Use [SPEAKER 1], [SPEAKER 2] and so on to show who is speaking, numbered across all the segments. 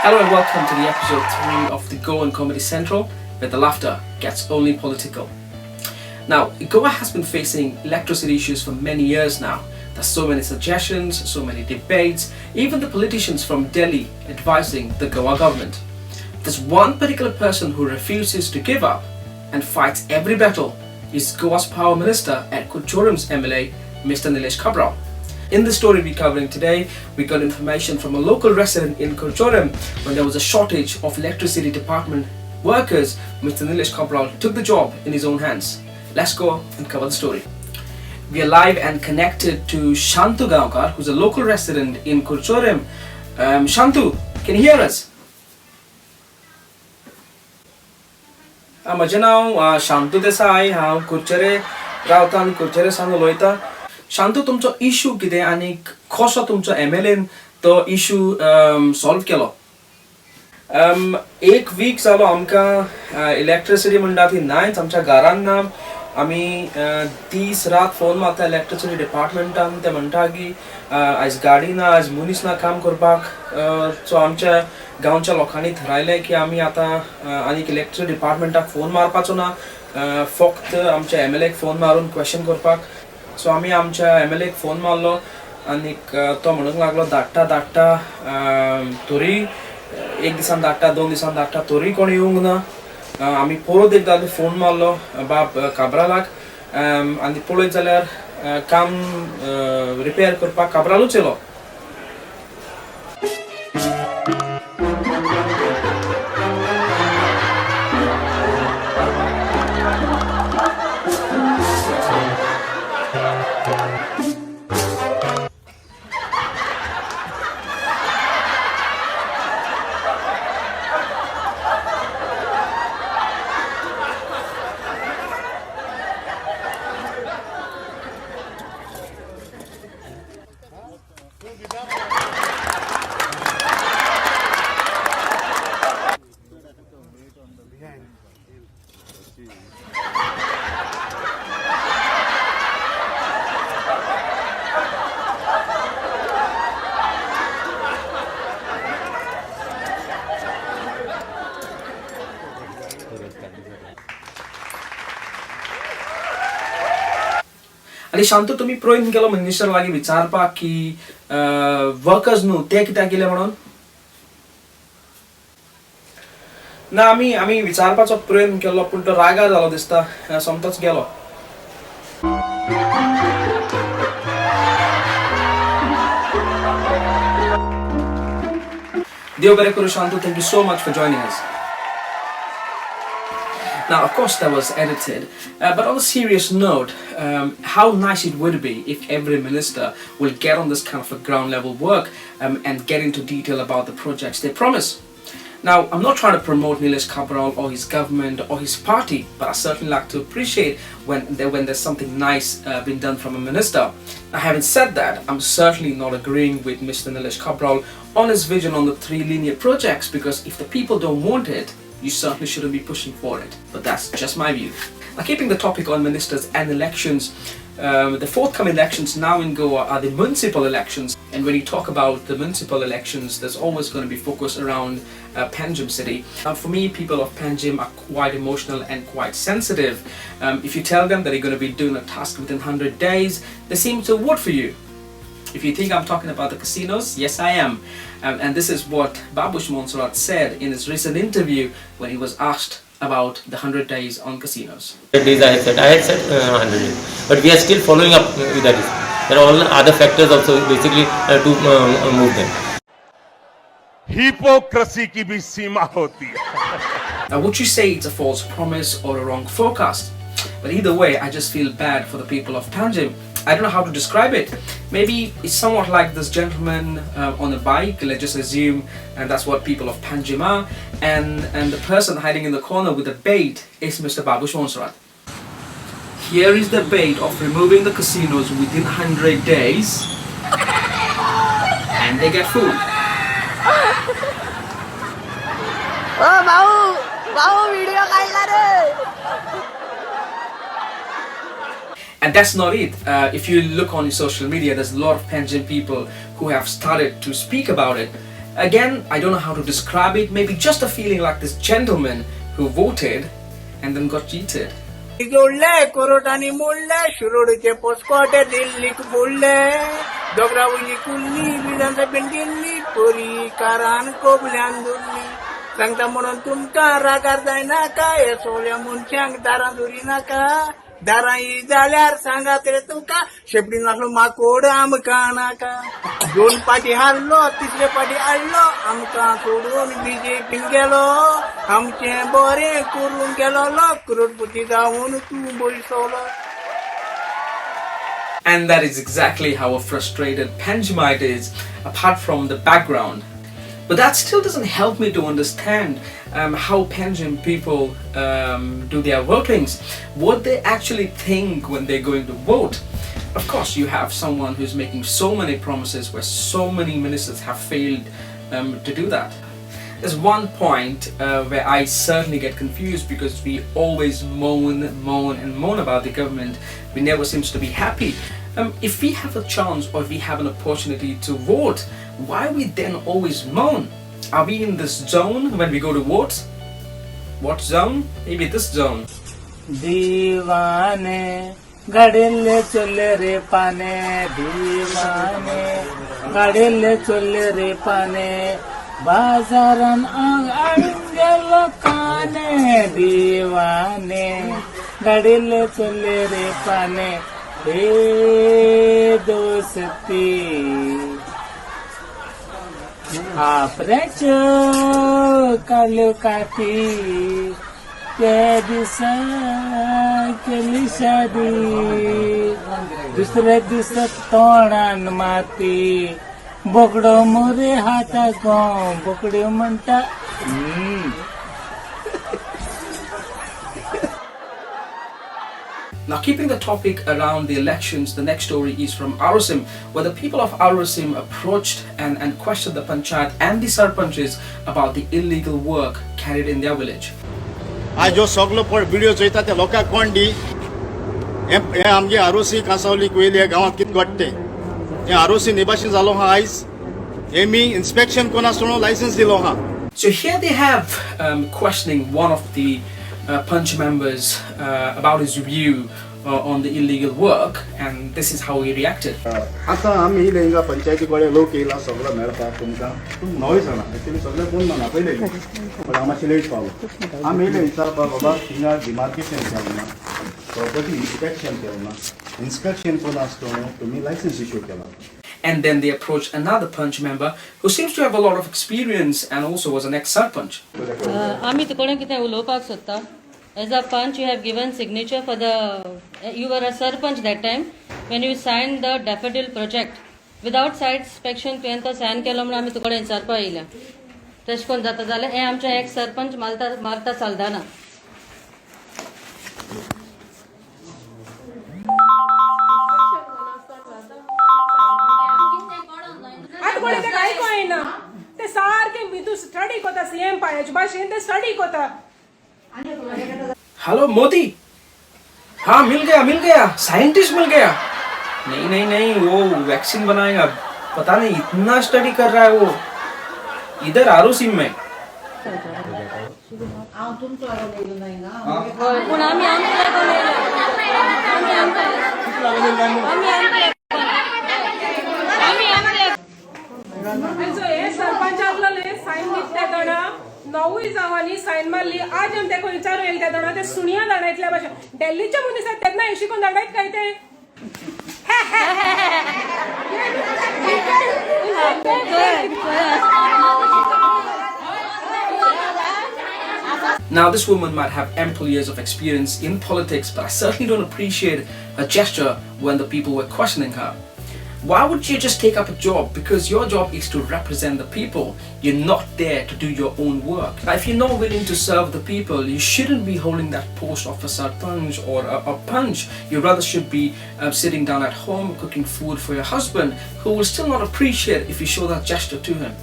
[SPEAKER 1] Hello and welcome to the episode 3 of the Goan Comedy Central, where the laughter gets only political. Now, Goa has been facing electricity issues for many years now. There's so many suggestions, so many debates, even the politicians from Delhi advising the Goa government. There's one particular person who refuses to give up and fights every battle is Goa's Power Minister at Kuchorum's MLA, Mr. Nilesh Cabral. In the story we're covering today, we got information from a local resident in Kuchorum when there was a shortage of electricity department workers. Mr. Nilesh Cabral took the job in his own hands. Let's go and cover the story. We are live and connected to Shantu Gaonkar, who's a local resident in Kuchorum. Shantu, can you hear us? म्हजें नांव शांतू देसाई. हांव कुर्चेरे रावता आनी कुर्चेरेसान उलयतां. शांतू, तुमचो issue कितें आनी कसो तुमचो एमएलएन तो इशू सॉल्व केलो? एक वीक जालो आमकां इलेक्ट्रिसिटी म्हणटा ती नायच आमच्या घरान ना. आमी दीस रात फोन मारता इलेक्ट्रिसिटी डिपार्टमेंटान. ते म्हणटा की आयज गाडी ना, आयज मनीस ना काम करपाक. सो आमच्या गांवच्या लोकांनी थारायलें की आमी आतां आनीक इलेक्ट्रिसिटी डिपार्टमेंटाक फोन मारपाचो ना, फक्त आमच्या एमएलएक फोन मारून क्वेश्चन करपाक. सो आमी आमच्या एमएलएक फोन मारलो आनीक तो म्हणूंक लागलो धाडटा तरी एक दिसान धाडटा, 2 दिसान धाडटा, तरी कोण येवंक ना. आमी परत एकदां फोन मारलो बाब काब्रालाक आनी पळयत जाल्यार काम रिपेर करपाक काब्रालूच येयलो. आणि शांतू, तुम्ही प्रयत्न केलो मिनिस्टर लागीं विचारपाक की वर्कर्स न्हू ते कित्याक गेले म्हणून? ना, आमी विचारपाचो प्रयत्न केलो पूण तो रागार जालो दिसता, सोमतोच गेलो. देव बरें करूं Shantu. Thank you so much for joining us. Now, of course, that was edited, but on a serious note, how nice it would be if every minister will get on this kind of a ground level work and get into detail about the projects they promise. Now, I'm not trying to promote Nilesh Cabral or his government or his party, but I certainly like to appreciate when there's something nice being done from a minister. Now, having said that, I'm certainly not agreeing with Mr. Nilesh Cabral on his vision on the 3 linear projects, because if the people don't want it, you certainly shouldn't be pushing for it. But that's just my view. Now, keeping the topic on ministers and elections, the forthcoming elections now in Goa are the municipal elections. And when you talk about the municipal elections, there's always going to be focus around Panjim city. Now, for me, people of Panjim are quite emotional and quite sensitive. If you tell them that you're going to be doing a task within 100 days, they seem to vote for you. If you think I'm talking about the casinos, yes I am. And this is what Babush Monserrat said in his recent interview when he was asked about the 100 days on casinos.
[SPEAKER 2] 100 days I had said 100 days. But we are still following up with that. There are all other factors also basically to move them.
[SPEAKER 3] Hypocrisy की भी सीमा होती है.
[SPEAKER 1] Now, would you say it's a false promise or a wrong forecast? But either way, I just feel bad for the people of Panjim. I don't know how to describe it. Maybe it's somewhat like this gentleman on a bike, let's just assume, and that's what people of Panjim are, and the person hiding in the corner with the bait is Mr. Babush Monserrat. Here is the bait of removing the casinos within 100 days, and they get food.
[SPEAKER 4] Oh, Babu video काढला रे.
[SPEAKER 1] And that's not it. If you look on social media, there's a lot of Panjim people who have started to speak about it. Again, I don't know how to describe it, maybe just a feeling like this gentleman who voted and then got cheated.
[SPEAKER 5] जोडले कोरोटानी मोडले शिरोडचे पोस्कोटे दिल्लीक बोलले दोगरावली कुल्ली विधानसभेन गेल्ली पोरी कारान कोबल्यान दुरली सांगता म्हणून तुमका रागार जायनाका हे सोल्या मनशांक दारां दुरी नाका दारां ही जाल्यार सांगात रे तुका शेपडीन असलो माकोड आमकां नाका 2 पाटी हारलो 3रे पाटी हाडलो आमकां सोडून बीजेपीन गेलो आमचे बरें करून गेलो करोडपती जावन तूं बळसवलो.
[SPEAKER 1] And that is exactly how a frustrated Panjamite is, apart from the background. But that still doesn't help me to understand how Panjim people do their votings, what they actually think when they're going to vote. Of course, you have someone who's making so many promises where so many ministers have failed to do that. There's one point where I certainly get confused because we always moan about the government. We never seems to be happy. If we have a chance or if we have an opportunity to vote, why we then always moan? Are we in this zone when we go to vote? What zone? Maybe this zone.
[SPEAKER 5] दीवाने गाडीले चले रे पाने दीवाने गाडीले चले रे पाने बाजारान आंग गेलो काने दीवाने गाडीले चले रे पाने हे दोस्ती आपल्याच काढलो काठी त्या दिसा केली शादी दुसऱ्या दिसा तोंडान माती बोकडो मोरे हाताक बोकडो म्हणटा
[SPEAKER 1] Now, keeping the topic around the elections, the next story is from Arosim, where the people of Arosim approached and questioned the panchayat and the sarpanches about the illegal work carried in their village.
[SPEAKER 6] आज जो सगलो पर video Choyta ते लोकांक कोण दी हे आमगे आरोसी कांसावली कुयले गांवांत कित घडटे हे आरोसी निवासी जालो हा आयज एमी इन्स्पेक्शन कोणा सोनो लायसन्स दिलो हा.
[SPEAKER 1] So here they have questioning one of the Panch members about his view on the illegal work, and this is how he reacted.
[SPEAKER 6] आता आम्ही इले हिंगा पंचायती कडे लोक येयला सगळो मेळटा तुमकां तुम नवे जाणा एक्चुअली सगळे कोण म्हणा पयले पण आमाची लेट पावलो आमी इले विचारपा बाबा हिंगा डिमार्केशन केलना प्रॉपर्टी इन्स्पेक्शन केलना इन्स्पेक्शन कोण आसतो तुम्ही लायसन्स इश्यू केला.
[SPEAKER 1] And then they approached another Panch member who seems to have a lot of experience and also was an ex-sarpanch.
[SPEAKER 7] आम्ही तुकोडे कितें उलोवपाक सोदता. As a punch, you have given signature for the. You were a sarpanch that time when you signed the daffodil project. Without site inspection, तुवें तो sign केलो म्हणून आमी तुकोडे विचारपा येयल्या. तशें कोन्न जाता जाल्यार हें आमचें एक सरपंच मारता चलना.
[SPEAKER 8] आतां ते कांय कळना ते सारके तूं स्टडी कोता सीएम पायाचे भाशेन ते स्टडी कोता.
[SPEAKER 1] हेलो मोदी, हाँ मिल गया साइंटिस्ट मिल गया. नहीं वो वैक्सीन बनाएगा. पता नहीं इतना स्टडी कर रहा है वो इधर आरोसिम में.
[SPEAKER 8] सरपंचातले साइन दिसता जाणा नवूय जावांनी साइन मारली. आज आमी तेका विचारूं येयले त्या जाणा ते सुणिया जाणा इतल्या भाशेन दिल्लीच्या मनीस तेन्ना हे शिकून जाणायत काय ते.
[SPEAKER 1] Now this woman might have ample years of experience in politics, but I certainly don't appreciate her gesture when the people were questioning her. Why would you just take up a job? Because your job is to represent the people. You're not there to do your own work. Now, if you're not willing to serve the people, you shouldn't be holding that post of a sarpanch or a punch. You rather should be sitting down at home cooking food for your husband, who will still not appreciate if you show that gesture to him.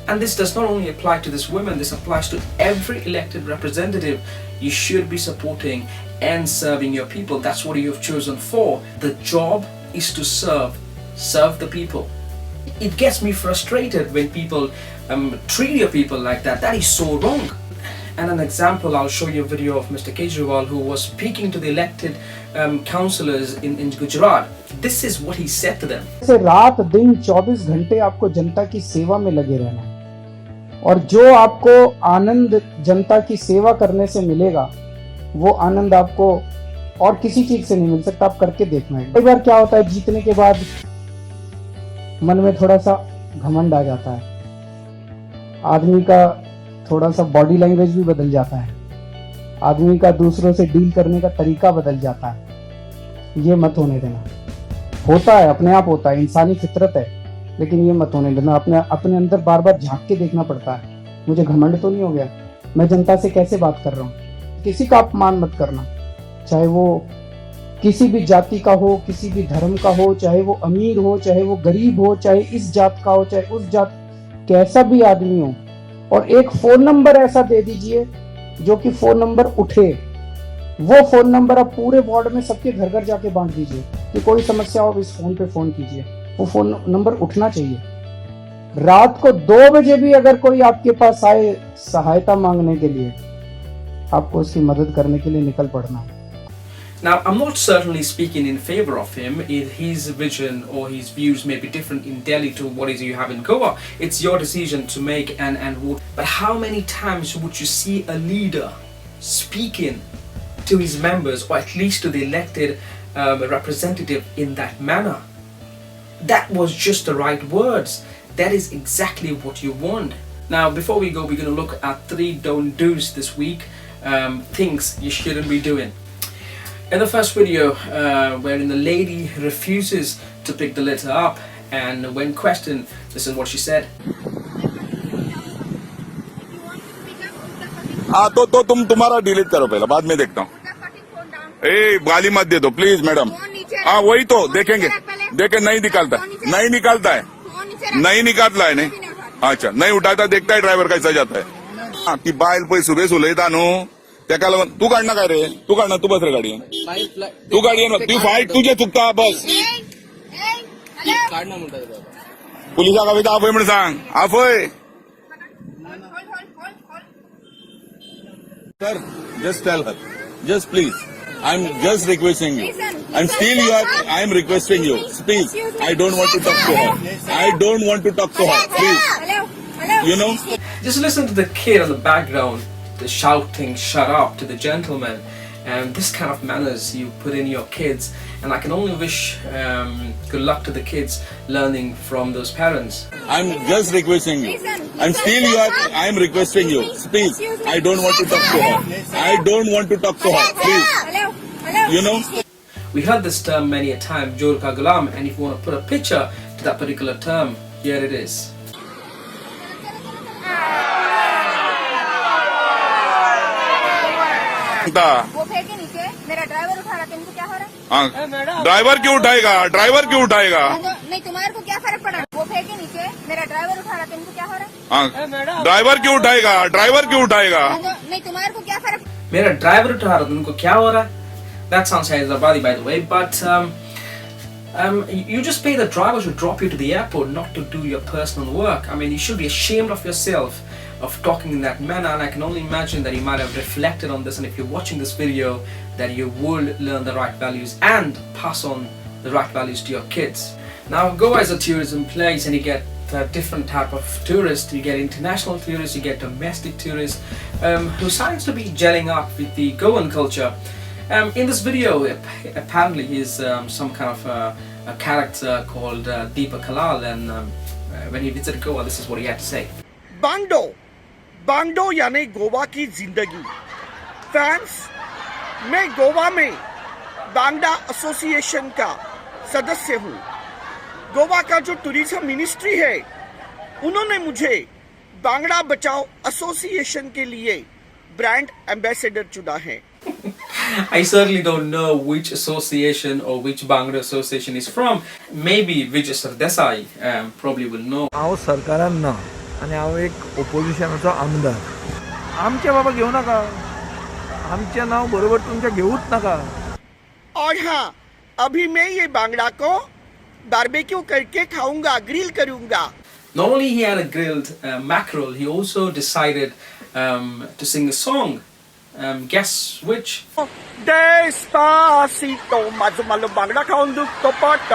[SPEAKER 1] And this does not only apply to this woman, this applies to every elected representative. You should be supporting and serving your people. That's what you've chosen for. The job is to serve the people. It gets me frustrated when people treat your people like that. That is so wrong. And an example, I'll show you a video of Mr. Cabral who was speaking to the elected councillors in Gujarat. This is what he said to them.
[SPEAKER 9] से रात दिन 24 घंटे आपको जनता की सेवा में लगे रहना है और जो आपको आनंद जनता की सेवा करने से मिलेगा वो आनंद आपको और किसी चीज से नहीं मिल सकता. आप करके देखना है. कई बार क्या होता है, जीतने के बाद मन में थोड़ा सा घमंड आ जाता है, आदमी का थोड़ा सा बॉडी लैंग्वेज भी बदल जाता है, आदमी का दूसरों से डील करने का तरीका बदल जाता है. ये मत होने देना. होता है, अपने आप होता है, इंसानी फितरत है, लेकिन ये मत होने देना. अपने अंदर बार बार झांक के देखना पड़ता है. मुझे घमंड तो नहीं हो गया, मैं जनता से कैसे बात कर रहा हूँ. किसी का अपमान मत करना, चाहे वो किसी भी जाति का हो, किसी भी धर्म का हो, चाहे वो अमीर हो, चाहे वो गरीब हो, चाहे इस जात का हो, चाहे उस जात, कैसा भी आदमी हो. और एक फोन नंबर ऐसा दे दीजिए जो कि फोन नंबर उठे. वो फोन नंबर आप पूरे वार्ड में सबके घर घर जाके बांट दीजिए कि कोई समस्या हो इस फोन पे फोन कीजिए. वो फोन नंबर उठना चाहिए. रात को 2 बजे भी अगर कोई आपके पास आए सहायता मांगने के लिए, आपको उसकी मदद करने के लिए निकल पड़ना.
[SPEAKER 1] Now, I'm not certainly speaking in favor of him. His vision or his views may be different in Delhi to what is you have in Goa. It's your decision to make and vote. But how many times would you see a leader speaking to his members, or at least to the elected representative, in that manner? That was just the right words. That is exactly what you want. Now, before we go, we're going to look at 3 don't do's this week. Things you shouldn't be doing. In the first video, wherein the lady refuses to pick the litter up, and when questioned, listen what she said.
[SPEAKER 3] हाँ तो तुम्हारा delete करो पहले, बाद में देखता हूँ. ए गाली मत दे दो प्लीज मैडम. हाँ वही तो देखेंगे. नहीं निकालता है. नहीं निकालता है. नहीं अच्छा नहीं उठाता, देखता है ड्राइवर कैसा जाता है. हाँ ती बायल पै सुबह सुलयता नु त्या लागून तू काढणार काय रे. तू काढणार, तू बस रे गाडयेन. तू गाडयेन तू फायट तुझे चुकता बस. पुलिसा का वेता आपय म्हण सांग. आपय sir just tell her just please. I'm just requesting you. And still I am requesting you. Please, I don't want to talk to her. I don't want to talk to her. Please. You know?
[SPEAKER 1] Just listen to the kid on the background, the shouting, shut up to the gentleman. And this kind of manners you put in your kids. And I can only wish good luck to the kids learning from those parents.
[SPEAKER 3] I'm just requesting you. And still I am requesting you. Please, I don't want to talk to her. I don't want to talk to her. Please. You know?
[SPEAKER 1] We heard this term many a time, Jor Ka Gulam, and if you want to put a picture to that particular term, here it is.
[SPEAKER 4] वो फेंके नीचे, मेरा driver उठा रहा, तुमको क्या हो रहा है?
[SPEAKER 3] ड्राइवर क्यों उठाएगा?
[SPEAKER 4] नहीं तुम्हारे को क्या फर्क पड़ा? वो फेंके नीचे, मेरा ड्राइवर उठा रहा, तुमको क्या हो रहा है?
[SPEAKER 3] ड्राइवर क्यों उठाएगा?
[SPEAKER 4] नहीं तुम्हारे को क्या फर्क?
[SPEAKER 1] मेरा ड्राइवर उठा रहा, तुमको क्या हो रहा है? That sounds Hyderabadi, by the way, but you just pay the driver to drop you to the airport, not to do your personal work. I mean, you should be ashamed of yourself of talking in that manner, and I can only imagine that you might have reflected on this, and if you're watching this video, that you will learn the right values and pass on the right values to your kids. Now, Goa is a tourism place, and you get different type of tourists. You get international tourists, you get domestic tourists, who seems to be gelling up with the Goan culture. In this video, apparently he's some kind of a character called Deepak Kalal, and when he visited Goa, this is what he had to say.
[SPEAKER 5] बांगडो यानी गोवा की जिंदगी. Fans, मैं गोवा में बांगडा association का सदस्य हूँ. गोवा का जो टूरिज्म मिनिस्ट्री है, उन्होंने मुझे बांगड़ा बचाओ एसोसिएशन के लिए ब्रांड एम्बेसडर चुना है.
[SPEAKER 1] I certainly don't know which association or which Bangdo association is from. Maybe Vijay Sardesai probably will know.
[SPEAKER 10] हांव सरकारान ना आनी हांव एक ओपोजिशनाचो आमदार. आमचे बाबा घेऊ नका, आमचे नाव बरोबर तुमचे घेऊच नका.
[SPEAKER 5] और हाँ, अभी मैं ये बांगड़ा को बारबेक्यू करके खाऊंगा, ग्रिल करूंगा.
[SPEAKER 1] Not only he had a grilled mackerel, he also decided to sing a song. Guess which?
[SPEAKER 5] Despacito, माझं मला बांगडा खाऊन दुखतो पोट,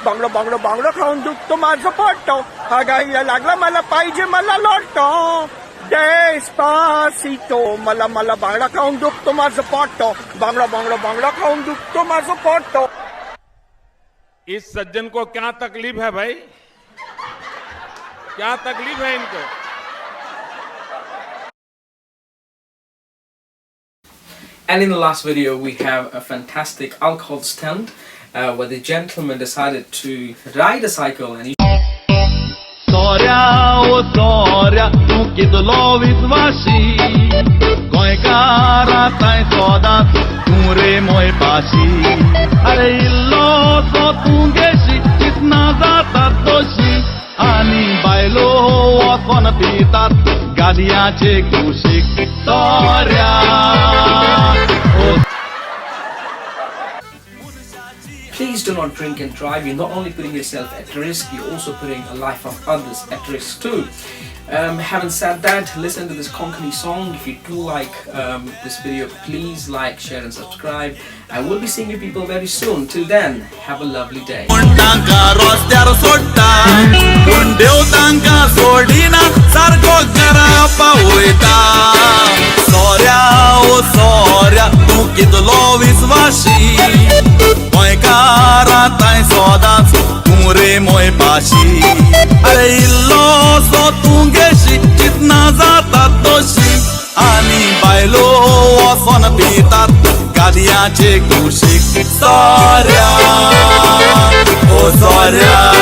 [SPEAKER 5] बांगडा बांगडा बांगडा खाऊन दुखतो माझं पोट, हा गायला लागला मला पाहिजे मला लोटो. Despacito, मला मला बांगडा खाऊन दुखतो माझं पोट, बांगडा बांगडा बांगडा खाऊन दुखतो माझं पोट.
[SPEAKER 11] इस सज्जन को क्या तकलीफ है भाई? क्या तकलीफ है इनको?
[SPEAKER 1] And in the last video we have a fantastic alcohol stand where the gentleman decided to ride a cycle and he
[SPEAKER 12] Soria, tu chidlo visvashi, goicara tai sodat, ture moi pashi. Are illo so tungeshi, itna zata doshi, ani bailo wakon pitat, gadiache kushik. Soria.
[SPEAKER 1] Please do not drink and drive. You're not only putting yourself at risk, you're also putting the life of others at risk too. Having said that, listen to this Konkani song. If you do like this video, please like, share and subscribe. I will be seeing you people very soon. Till then, have a lovely day.
[SPEAKER 12] Tai sodat, ture moi pashi. Are illo so tungeshi, itna zata doshi, ani bailo wason pitat, gadiache kushik. Soria, oh Soria.